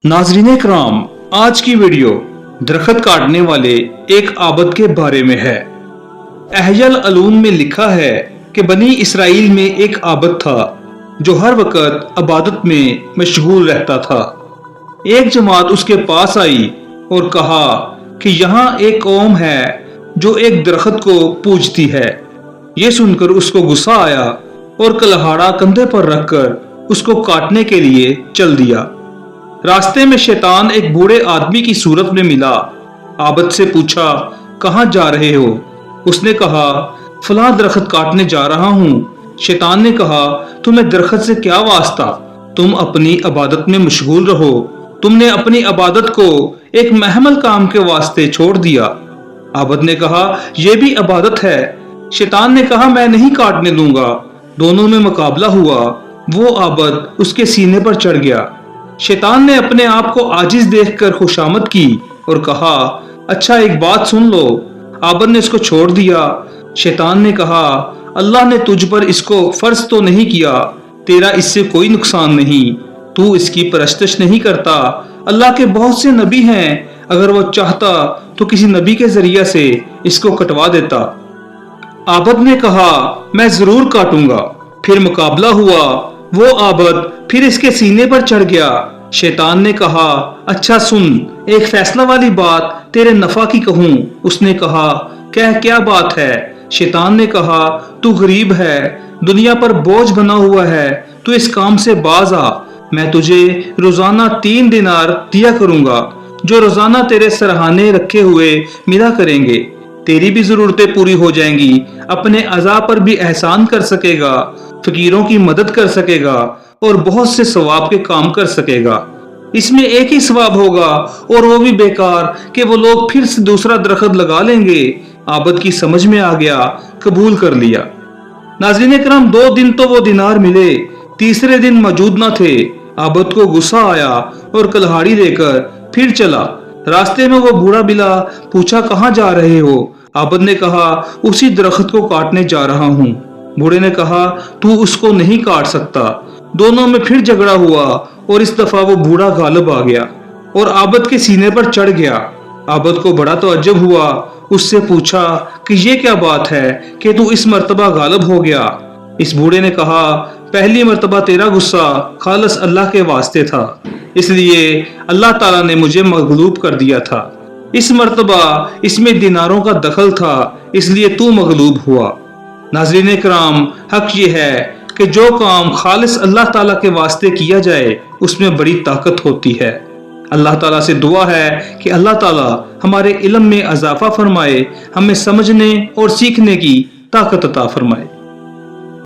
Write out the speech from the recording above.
नाज़रीन कराम, आज की वीडियो दरख्त काटने वाले एक आबद के बारे में है। अहयल अलून में लिखा है कि बनी इसराइल में एक आबद था जो हर वक्त इबादत में मशगूल रहता था। एक जमात उसके पास आई और कहा कि यहाँ एक कौम है जो एक दरख्त को पूजती है। ये सुनकर उसको गुस्सा आया और कलहाड़ा कंधे पर रखकर उसको काटने के लिए चल दिया। रास्ते में शैतान एक बूढ़े आदमी की सूरत में मिला। आबद से पूछा, कहाँ जा रहे हो? उसने कहा, फलां दरख्त काटने जा रहा हूँ। शैतान ने कहा, तुम्हें दरख्त से क्या वास्ता? तुम अपनी इबादत में मशगूल रहो। तुमने अपनी इबादत को एक महमल काम के वास्ते छोड़ दिया। आबद ने कहा, यह भी इबादत है। शैतान ने कहा, मैं नहीं काटने दूंगा। दोनों में मुकाबला हुआ। वो आबद उसके सीने पर चढ़ गया। शैतान ने अपने आप को आजिज देखकर खुशामद की और कहा, अच्छा एक बात सुन लो। आबद ने इसको छोड़ दिया। शैतान ने कहा, अल्लाह ने तुझ पर इसको फर्ज तो नहीं किया, तेरा इससे कोई नुकसान नहीं, तू इसकी परस्तिश नहीं करता। अल्लाह के बहुत से नबी हैं, अगर वो चाहता तो किसी नबी के जरिया से इसको कटवा देता। आबद ने कहा, मैं जरूर काटूंगा। फिर मुकाबला हुआ। वो आबद फिर इसके सीने पर चढ़ गया। शैतान ने कहा, अच्छा सुन, एक फैसला वाली बात तेरे नफा की कहूं। उसने कहा, क्या बात है? शैतान ने कहा, तू गरीब है, दुनिया पर बोझ बना हुआ है, तू इस काम से बाज आ। मैं तुझे रोजाना 3 दिनार दिया करूंगा जो रोजाना तेरे सरहाने रखे हुए मिला करेंगे। तेरी भी जरूरतें पूरी हो जाएंगी, अपने अज़ा पर भी एहसान कर सकेगा, फकीरों की मदद कर सकेगा और बहुत से सवाब के काम कर सकेगा। इसमें एक ही सवाब होगा और वो भी बेकार कि वो लोग फिर से दूसरा दरख्त लगा लेंगे। आबद की समझ में आ गया, कबूल कर लिया। नाज़रीन करम, 2 दिन तो वो दिनार मिले, तीसरे दिन मौजूद न थे। आबद को गुस्सा आया और कलहाड़ी लेकर फिर चला। रास्ते में वो बूढ़ा बिला पूछा, कहाँ जा रहे हो? आबद ने कहा, उसी दरख्त को काटने जा रहा हूँ। बूढ़े ने कहा, तू उसको नहीं काट सकता। दोनों में फिर झगड़ा हुआ और इस दफा वो बूढ़ा गालिब आ गया और आबद के सीने पर चढ़ गया। आबद को बड़ा तअज्जुब हुआ। उससे पूछा कि ये क्या बात है कि तू इस मर्तबा गालिब हो गया? इस बूढ़े ने कहा, पहली मर्तबा तेरा गुस्सा खालिस अल्लाह के वास्ते था, इसलिए अल्लाह ताला ने मुझे मगलूब कर दिया था। इस मर्तबा इसमें दिनारों का दखल था, इसलिए तू मगलूब हुआ। नाज़रीन कराम, हक ये है कि जो काम खालिस अल्लाह ताला के वास्ते किया जाए उसमें बड़ी ताकत होती है। अल्लाह ताला से दुआ है कि अल्लाह ताला हमारे इल्म में इजाफा फरमाए, हमें समझने और सीखने की ताकत अता फरमाए।